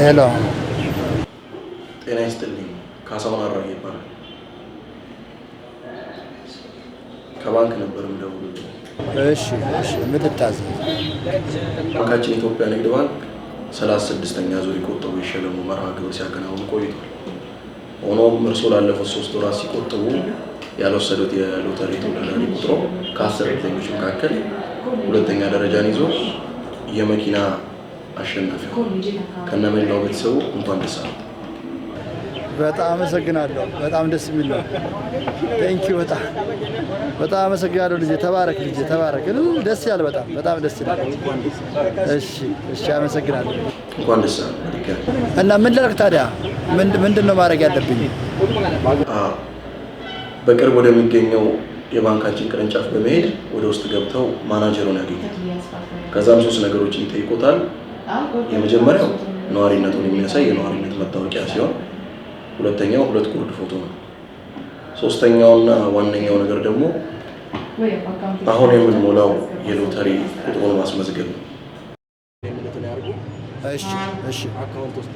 ሄሎ ጤና ይስጥልኝ። ካሳሁን አራጌ ይባላል። ከባንክ ነበር የምደውልልህ። እሺ ምን ልታዘዝ? ባንካችን ኢትዮጵያ ንግድ ባንክ 36ኛ ዙር የቆጠቡ የሸለሙ መርሃ ግብር ሲያከናውን ቆይቷል። ሆኖም እርስዎ ላለፉት 3 ወራት ሲቆጥቡ ያልወሰዱት የሎተሪ ተወዳዳሪ ቁጥሩ ከ10 ዕድለኞች መካከል ሁለተኛ ደረጃን ይዞ የመኪና አሸናፊ ከነመላው ቤተሰቡ እንኳን ደስ አለ። በጣም አመሰግናለሁ። በጣም ደስ የሚል ነው። ቴንኪው በጣም አመሰግናለሁ። ልጄ ተባረክ፣ ልጄ ተባረክ። ደስ ያለ በጣም ደስ ይላል። እሺ አመሰግናለሁ። እንኳን ደስ አለ። እና ምን ላድርግ ታዲያ? ምንድን ነው ማድረግ ያለብኝ? በቅርብ ወደሚገኘው የባንካችን ቅርንጫፍ በመሄድ ወደ ውስጥ ገብተው ማናጀሩን ያገኙት። ከዛም 3 ነገሮችን ይጠይቁታል። የመጀመሪያው ነዋሪነቱን የሚያሳይ የነዋሪነት መታወቂያ ሲሆን፣ ሁለተኛው 2 ጉርድ ፎቶ ነው። ሶስተኛውና ዋነኛው ነገር ደግሞ አሁን የምንሞላው የሎተሪ ቁጥሩን ማስመዝገብ ነው። እሺ አካውንት ውስጥ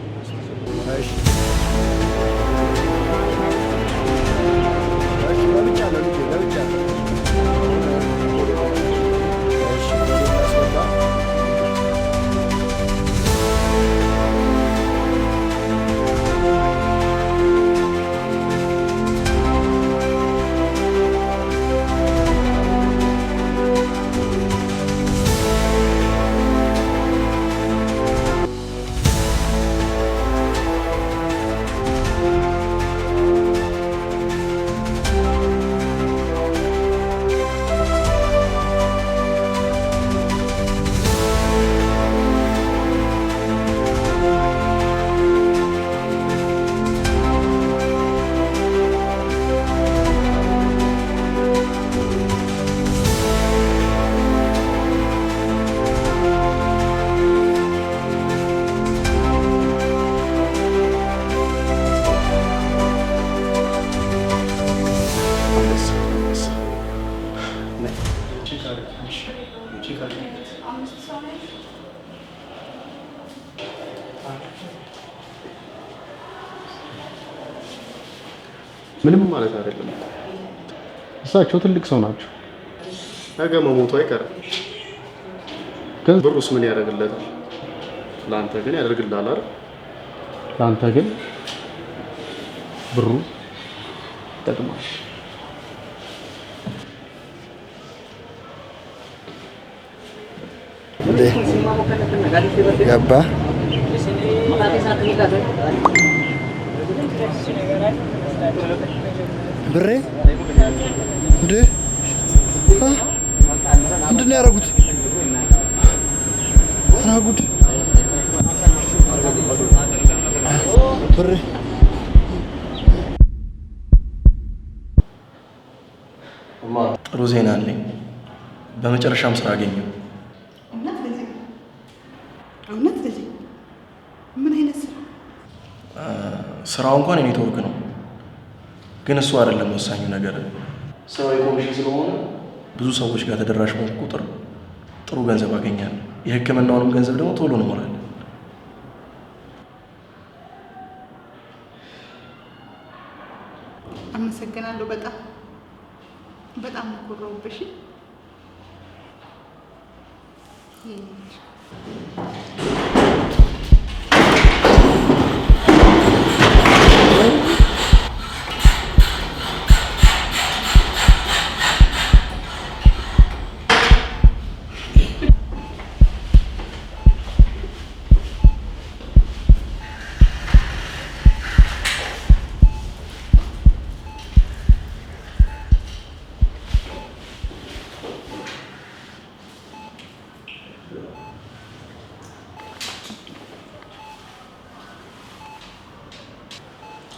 ምንም ማለት አይደለም። እሳቸው ትልቅ ሰው ናቸው። ነገ መሞቱ አይቀርም። ግን ብሩስ ምን ያደርግለታል? ለአንተ ግን ያደርግልሃል አይደል? ለአንተ ግን ብሩ ይጠቅማል። ገባ ብሬ እንዴ? ምንድን ነው ያደረጉት? ጉድ! ብሬ ጥሩ ዜና አለኝ። በመጨረሻም ስራ አገኘሁ። እውነት ልጅ? ምን አይነት ስራ? ስራው እንኳን የኔትወርክ ነው፣ ግን እሱ አይደለም ወሳኙ ነገር። ስራው የኮሚሽን ስለሆነ ብዙ ሰዎች ጋር ተደራሽ በሆንኩ ቁጥር ጥሩ ገንዘብ አገኛለሁ። የሕክምናውንም ገንዘብ ደግሞ ቶሎ ነው እሞላለሁ። አመሰግናለሁ። በጣም ኮራሁብሽ።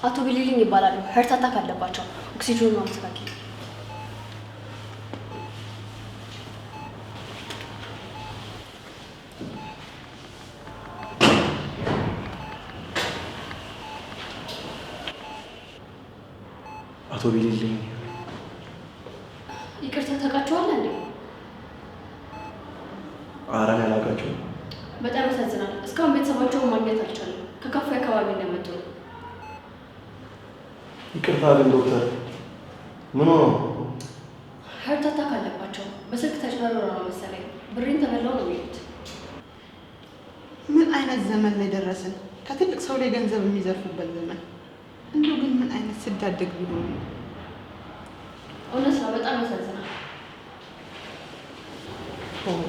አቶ ቢሊሊን ይባላሉ። ሀርት አታክ አለባቸው። ኦክሲጅኑን ማስተካከል። አቶ ቢሊሊን ይቅርታ፣ ታውቃቸዋለህ እንዴ? ኧረ እኔ አላውቃቸውም። በጣም ያሳዝናል። እስካሁን ቤተሰባቸውን ማግኘት አልቻለም። ከካፌ አካባቢ እንደመጡ ነው። ይቅርታ ግን ዶክተር ምን ሆኖ? ሀርት አታክ አለባቸው። በስልክ ተጭበርብረው ነው መሰለኝ ብሬን ተበላው ነው የሚሉት። ምን አይነት ዘመን ላይ ደረስን? ከትልቅ ሰው ላይ ገንዘብ የሚዘርፉበት ዘመን። እንዲሁ ግን ምን አይነት ስዳደግ ቢሆኑ ነው? እውነት ነው። በጣም ያሳዝናል።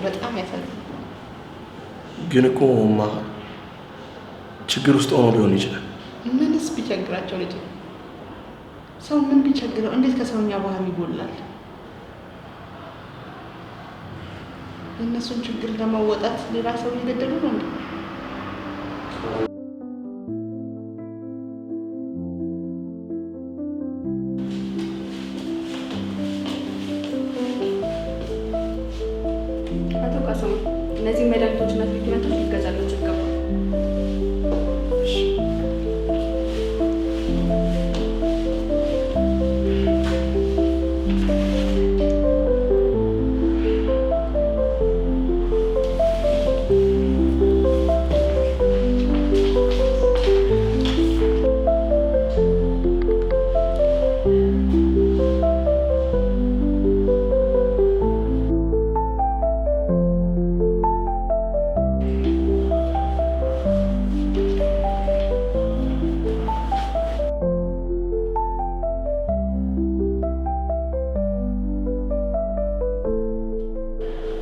በጣም ያሳዝናል። ግን እኮ ችግር ውስጥ ሆኖ ሊሆን ይችላል። ምንስ ቢቸግራቸው ልጅ ሰው ምን ቢቸግረው እንዴት ከሰውኛ ባህሪ ይጎላል? የእነሱን ችግር ለመወጣት ሌላ ሰው እየገደሉ ነው እንዴ? አቶ ካሳሁን እነዚህ መድኃኒቶችና ትሪትመንቶች ሊገዛላቸው ይገባል።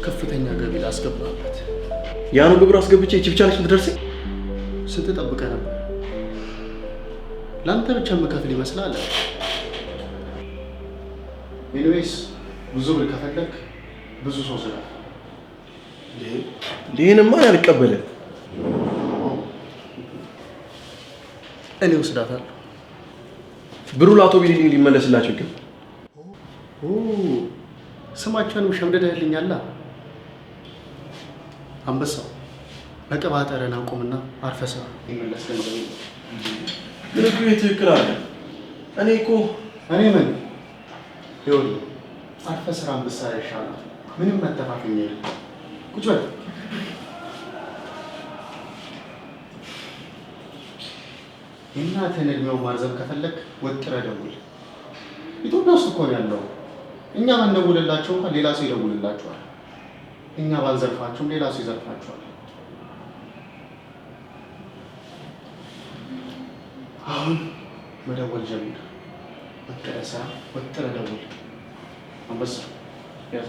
ከፍተኛ ገቢ ላስገባበት። ያኑ ግብር አስገብቼ እቺ ብቻ ነች የምትደርሰኝ? ስንት ጠብቀህ ነበር? ለአንተ ብቻ የምከፍል ይመስላል? ኤኒዌይስ ብዙ ብር ከፈለግ ብዙ ሰው ስራ። ይህንማ አልቀበልም። እኔ ወስዳታለሁ። ብሩ ለአቶ ቢልልኝ ሊመለስላቸው ይገባል። ስማቸውንም ሸምደደህልኛላ። አንበሳው መቀባጠርን አቁምና አርፈህ ስራ። ይመለስ ገንዘብ ግን እኮ ይሄ ትክክል አለ። እኔ ምን ይኸውልህ፣ አርፈህ ስራ ብትሰራ ይሻላል። ምንም መተፋፈኛ የለም። ቁጭ በል። የእናትህን እድሜውን ማርዘም ከፈለግ ወጥረህ ደውል። ኢትዮጵያ ውስጥ እኮ ነው ያለው። እኛ ባንደውልላቸው እንኳን ሌላ ሰው ይደውልላቸዋል። እኛ ባንዘርፋቸውም ሌላ ሰው ይዘርፋቸዋል። አሁን መደወል ጀምር። ወጥረህ ስራ፣ ወጥረህ ደውል። አንበሳ ያዘ።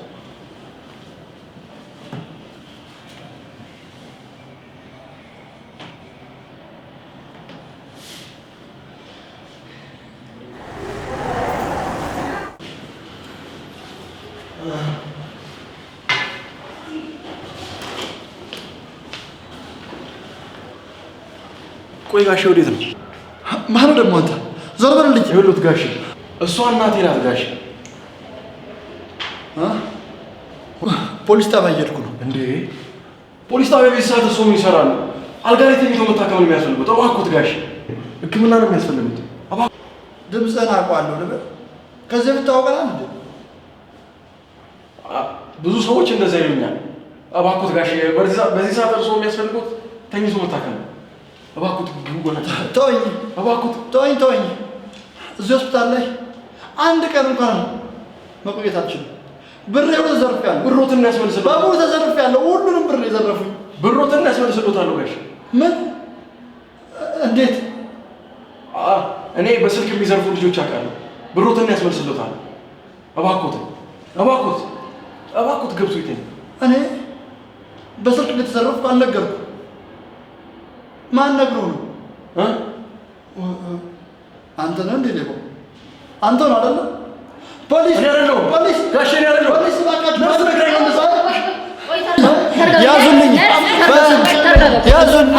ቆይ ጋሼ ወዴት ነው? ማነው ደግሞ አንተ? ዞር በልልኝ። ይኸውልህ ጋሼ፣ እሷ እናቴ ናት ጋሼ። ፖሊስ ጣቢያ እየሄድኩ ነው። እንዴ ፖሊስ ጣቢያ ቤት ሰዓት እሱ ምን ይሰራሉ? አልጋ ላይ ተኝቶ መታከም ነው የሚያስፈልጉት። እባክዎት ጋሼ፣ ሕክምና ነው የሚያስፈልጉት። ድምፅህን አውቀዋለሁ ልበል። ከዚህ በፊት ታውቀናል እንዴ? ብዙ ሰዎች እንደዛ ይሉኛል። እባክዎት ጋሼ፣ በዚህ ሰዓት እርሶ የሚያስፈልጉት ተኝቶ መታከም ነው። እባክዎት ግንቦና ተወኝ፣ እባክዎት ተወኝ። እዚህ ሆስፒታል ላይ አንድ ቀን እንኳን መቆየት አልችልም። ብሬ ሁሉ ተዘርፌያለሁ። ብሮትን ያስመልስልዎት። በሙሉ ተዘርፌያለሁ። ሁሉንም ብር የዘረፉኝ። ብሮትን ያስመልስልዎታል ጋሼ። ምን? እንዴት? እኔ በስልክ የሚዘርፉ ልጆች አውቃለሁ። ብሮትን ያስመልስልዎታል። እባክዎት ገብቶ ይተኝ። እኔ በስልክ እንደተዘረፍኩ አልነገርኩም። ማን ነግሮ ነው? አንተ ነህ እንዴ ሌባው? አንተ ነው አይደለ? ፖሊስ! እኔ አይደለሁም። ፖሊስ! ጋሼ እኔ አይደለሁም። ፖሊስ! እባካችሁ ነፍስ ነግረኝ ነው እንደዛ። ያዙልኝ! ያዙልኝ! ያዙልኝ!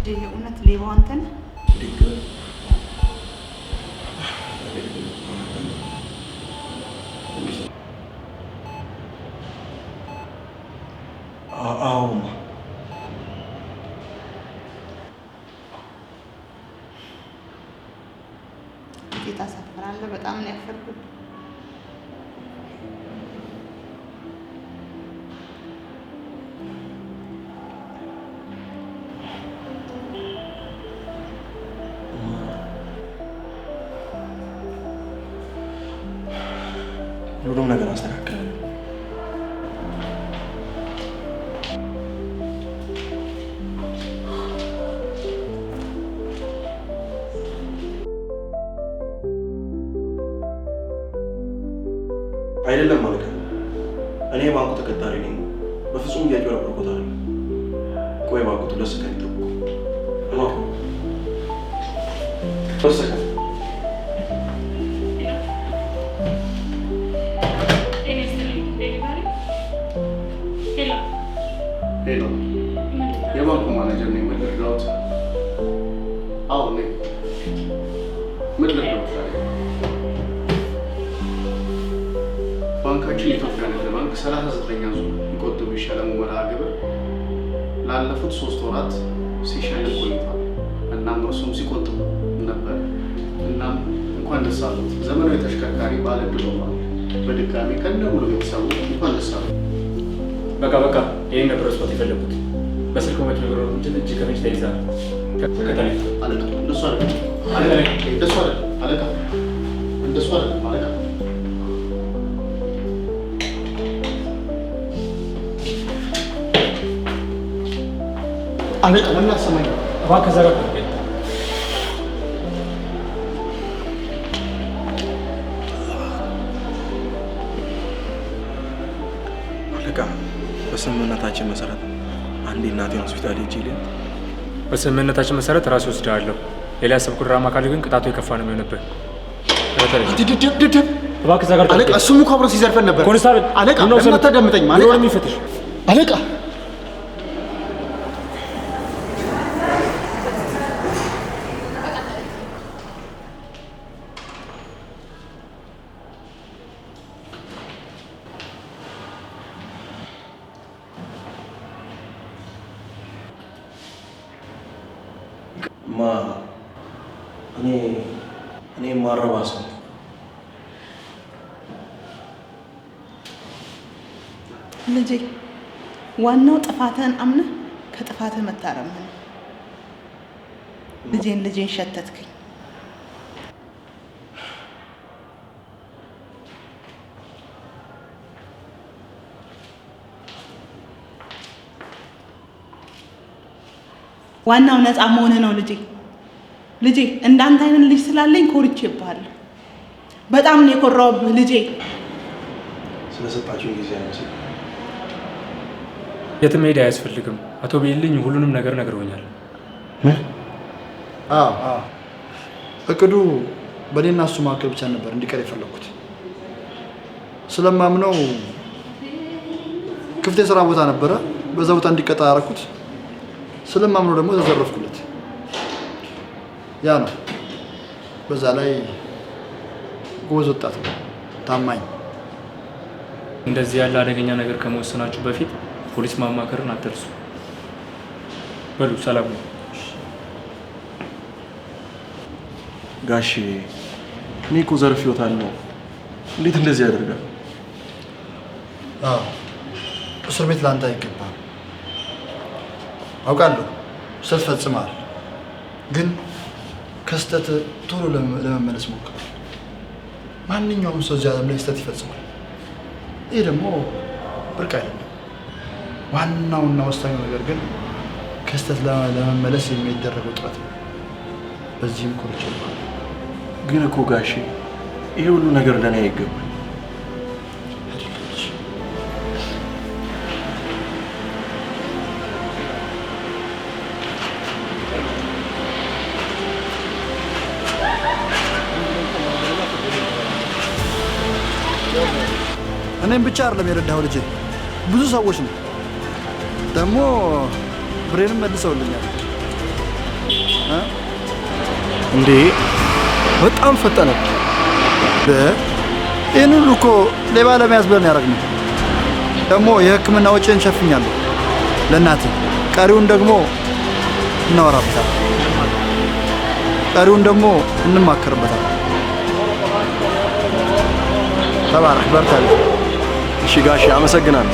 ልጄ የእውነት ሌባው አንተ ነህ? አዎማ ልጄ ታሳፍራለህ። በጣም ነው ያፈርኩት። ሁሉም ነገር አስተካክላለሁ። አይደለም ማለት እኔ ባንኩ ተቀጣሪ ነኝ። በፍጹም እያጭበረበርኩት አይደለም። ቆይ ባንኩ ሁለት ሰከንድ ይጠብቁ። ሁለት ሰከንድ ሄሎ፣ የባንኩ ማናጀር ነኝ። ምን ልርዳዎት? አዎ ነኝ። ምን ልርዳዎት? ባንካችን የኢትዮጵያ ንግድ ባንክ 39ኛ ዙር ይቆጥቡ ይሸለሙ መርሃ ግብር ላለፉት 3 ወራት ሲሸልም ቆይቷል። እናም እርሱም ሲቆጥቡ ነበር። እናም እንኳን ደስ አሉት። ዘመናዊ ተሽከርካሪ ባለ ዕድል ሆኗል። በድጋሚ ከነ ሙሉ ቤተሰቡ እንኳን ደስ አሉት። በቃ ይሄን ነበር ስፖት የፈለጉት። በስልክ መጭ ነገሮች እንጂ እጅ ከፍንጅ ተይዛል። ተከታታይ አለቃ እንደሱ አይደለም። አለቃ እንደሱ አይደለም። አለቃ እንደሱ አይደለም። አለቃ አለቃ ለምን አሰማኝ? እባክህ ዘጋ። አለቃ በስምምነታችን መሰረት አንዴ እናቴን ሆስፒታል ሄጄ በስምምነታችን መሰረት ራሴ ወስደሃለሁ። ሌላ ያሰብኩት ድራማ ካለ ግን ቅጣቱ የከፋ ነው የሚሆንብህ። ድድብ እባክህ ዘጋ። አለቃ እሱም እኮ አብሮ ሲዘርፈን ነበር። ኮንስታብል አለቃ ለምን አታዳምጠኝም? አለቃ የሚፈትሽ አለቃ እኔ ማረባ ሰው ልጄ ዋናው ጥፋትህን አምነህ ከጥፋትህ መታረም ነው። ልጄን ሸተትክኝ። ዋናው ነፃ መሆንህ ነው ልጄ እንዳንተ አይነት ልጅ ስላለኝ ኮርቼብሃለሁ። በጣም ነው የኮራሁብህ ልጄ። ስለሰጣችሁ ጊዜ አይመስል የትም መሄድ አያስፈልግም። አቶ ቤልኝ ሁሉንም ነገር ነግረውኛል። እቅዱ በእኔና እሱ መካከል ብቻ ነበር እንዲቀር የፈለኩት። ስለማምነው ክፍት የስራ ቦታ ነበረ፣ በዛ ቦታ እንዲቀጣ ያደረኩት። ስለማምነው ደግሞ ተዘረፍኩለት። ያ ነው። በዛ ላይ ጎበዝ ወጣት ነው፣ ታማኝ። እንደዚህ ያለ አደገኛ ነገር ከመወሰናችሁ በፊት ፖሊስ ማማከርን አትርሱ። በሉ ሰላም ነው። ጋሼ እኔ እኮ ዘርፌዎታለሁ። እንዴት እንደዚህ ያደርጋል? እስር ቤት ለአንተ አይገባም። አውቃለሁ ስህተት ፈጽመሃል፣ ግን ከስህተት ቶሎ ለመመለስ ሞክር። ማንኛውም ሰው እዚህ ዓለም ላይ ስህተት ይፈጽማል። ይህ ደግሞ ብርቅ አይደለም። ዋናውና ወሳኙ ነገር ግን ከስህተት ለመመለስ የሚደረገው ጥረት ነው። በዚህም ኮርቼ ይባላል። ግን እኮ ጋሼ ይሄ ሁሉ ነገር ለእኔ አይገባል። እኔም ብቻ አይደለም የረዳኸው ልጄ፣ ብዙ ሰዎች ነው ደግሞ ብሬንም መልሰውልኛል። እንዴ በጣም ፈጠነ። ይህን ሁሉ እኮ ሌባ ለመያዝ ብለን ያደረግነው። ደግሞ የሕክምና ወጪን ሸፍኛለሁ ለእናቴ። ቀሪውን ደግሞ እናወራበታለን። ቀሪውን ደግሞ እንማከርበታለን። ተባረክ፣ በርታ። እሺ ጋሼ አመሰግናለሁ።